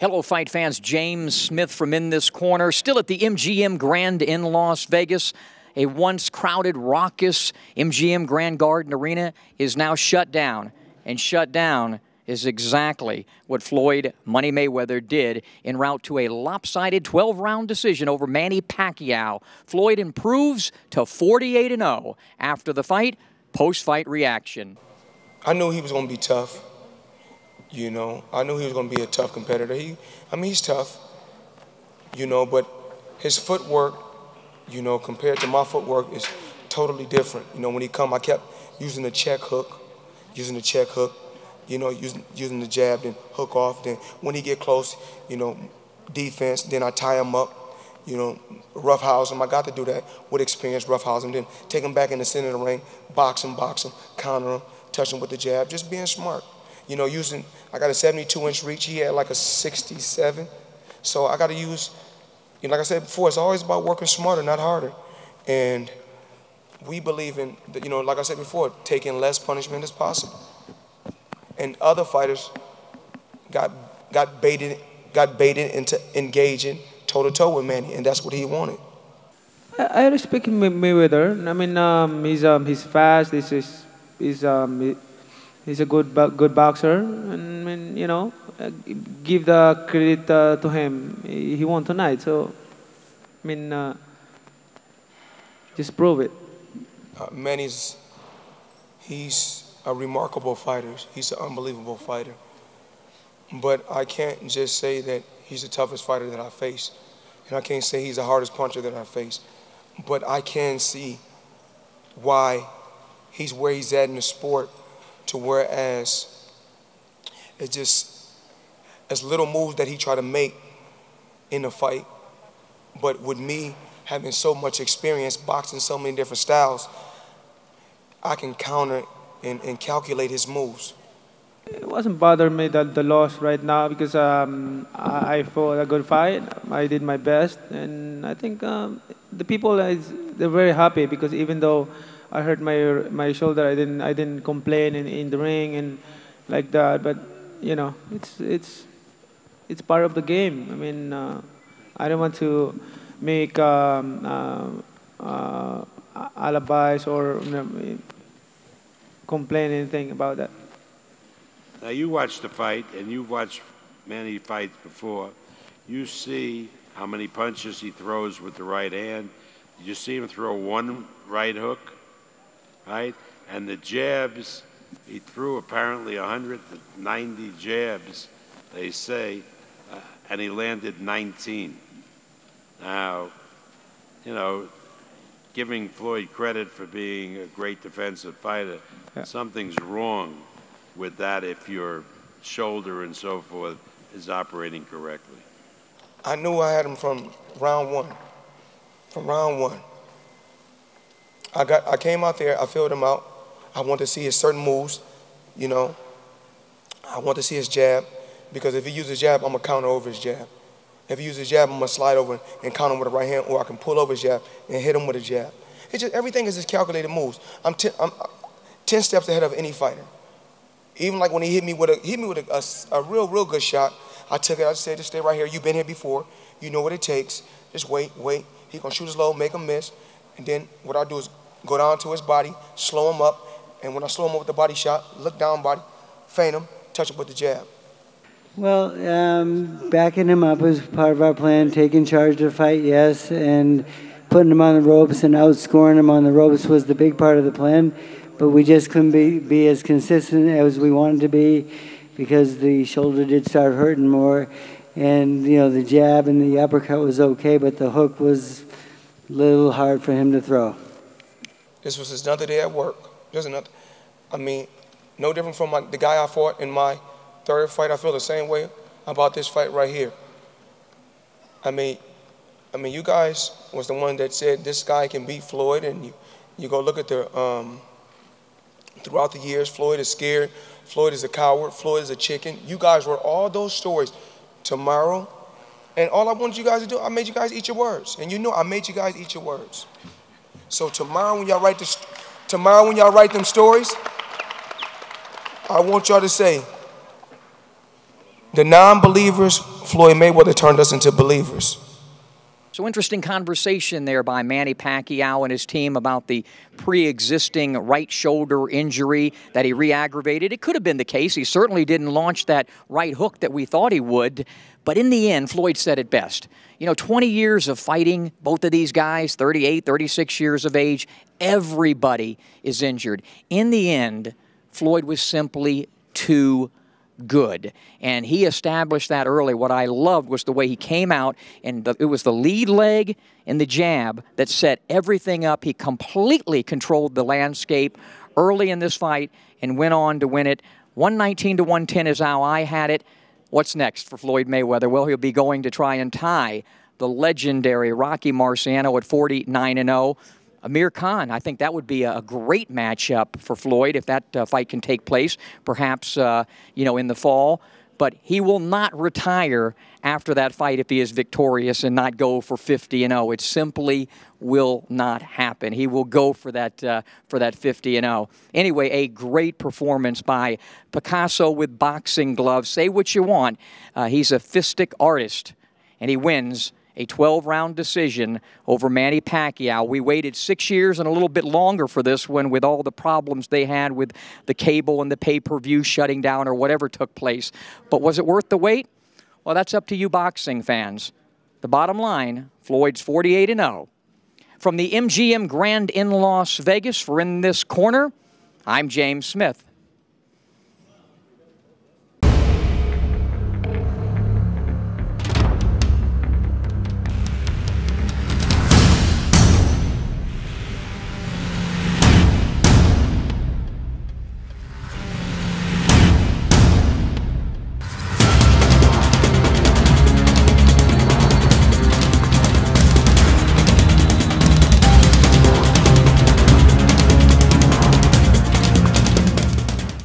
Hello, fight fans. James Smith from In This Corner. Still at the MGM Grand in Las Vegas. A once crowded, raucous MGM Grand Garden Arena is now shut down. And shut down is exactly what Floyd Money Mayweather did en route to a lopsided 12-round decision over Manny Pacquiao. Floyd improves to 48-0 after the fight. Post-fight reaction. I knew he was going to be tough. You know, I knew he was going to be a tough competitor. He's tough, you know, but his footwork, you know, compared to my footwork is totally different. You know, when he come, I kept using the check hook, you know, using the jab, then hook off. Then when he get close, you know, defense, then I tie him up, you know, roughhouse him. I got to do that with experience, roughhouse him, then take him back in the center of the ring, box him, counter him, touch him with the jab, just being smart. You know, I got a 72-inch reach. He had like a 67. So I got to use, you know, like I said before, it's always about working smarter, not harder. And we believe in, you know, like I said before, taking less punishment as possible. And other fighters got baited into engaging toe-to-toe with Manny, and that's what he wanted. I respect Mayweather. I mean, he's fast. He's a good boxer, and I mean, you know, give the credit to him. He won tonight, so I mean, just prove it. He's a remarkable fighter. He's an unbelievable fighter. But I can't just say that he's the toughest fighter that I face, and I can't say he's the hardest puncher that I face. But I can see why he's where he's at in the sport. To whereas it's just as little moves that he tried to make in the fight, but with me having so much experience boxing so many different styles, I can counter and calculate his moves. It wasn't bothering me the loss right now because I fought a good fight. I did my best, and I think the people they're very happy because even though I hurt my shoulder, I didn't complain in the ring and like that. But you know, it's part of the game. I mean, I don't want to make alibis or complain anything about that. Now you watched the fight, and you've watched many fights before. You see how many punches he throws with the right hand. Did you see him throw one right hook? Right? And the jabs, he threw apparently 190 jabs, they say, and he landed 19. Now, you know, giving Floyd credit for being a great defensive fighter, something's wrong with that if your shoulder and so forth is operating correctly. I knew I had him from round one. I came out there, I filled him out. I wanted to see his certain moves, you know. I want to see his jab, because if he uses jab, I'm going to counter over his jab. If he uses jab, I'm going to slide over and counter him with a right hand, or I can pull over his jab and hit him with a jab. It's just, everything is just calculated moves. I'm 10 steps ahead of any fighter. Even like when he hit me with a real good shot, I took it, I said, just stay right here. You've been here before. You know what it takes. Just wait. He's going to shoot his low, make him miss. And then what I do is go down to his body, slow him up, and when I slow him up with the body shot, look down body, feint him, touch him with the jab. Well, backing him up was part of our plan, taking charge of the fight, yes, and putting him on the ropes and outscoring him on the ropes was the big part of the plan, but we just couldn't be as consistent as we wanted to be because the shoulder did start hurting more, and, you know, the jab and the uppercut was okay, but the hook was a little hard for him to throw. This was another day at work. Just another. I mean, no different from the guy I fought in my third fight. I feel the same way about this fight right here. I mean, you guys was the one that said this guy can beat Floyd, and you go look at the throughout the years, Floyd is scared, Floyd is a coward, Floyd is a chicken. You guys were all those stories. Tomorrow, and all I wanted you guys to do, I made you guys eat your words, and you know I made you guys eat your words. So tomorrow when y'all write them stories, I want y'all to say, the non-believers Floyd Mayweather turned us into believers. So interesting conversation there by Manny Pacquiao and his team about the pre-existing right shoulder injury that he re-aggravated. It could have been the case. He certainly didn't launch that right hook that we thought he would. But in the end, Floyd said it best. You know, 20 years of fighting, both of these guys, 38, 36 years of age, everybody is injured. In the end, Floyd was simply too good. And he established that early. What I loved was the way he came out, and it was the lead leg and the jab that set everything up. He completely controlled the landscape early in this fight and went on to win it. 119 to 110 is how I had it. What's next for Floyd Mayweather? Well, he'll be going to try and tie the legendary Rocky Marciano at 49-0. Amir Khan, I think that would be a great matchup for Floyd if that fight can take place, perhaps, you know, in the fall. But he will not retire after that fight if he is victorious and not go for 50-0. It simply will not happen. He will go for that 50-0. Anyway, a great performance by Picasso with boxing gloves. Say what you want. He's a fistic artist, and he wins a 12-round decision over Manny Pacquiao. We waited 6 years and a little bit longer for this one with all the problems they had with the cable and the pay-per-view shutting down or whatever took place. But was it worth the wait? Well, that's up to you boxing fans. The bottom line, Floyd's 48-0. From the MGM Grand in Las Vegas, for In This Corner, I'm James Smith.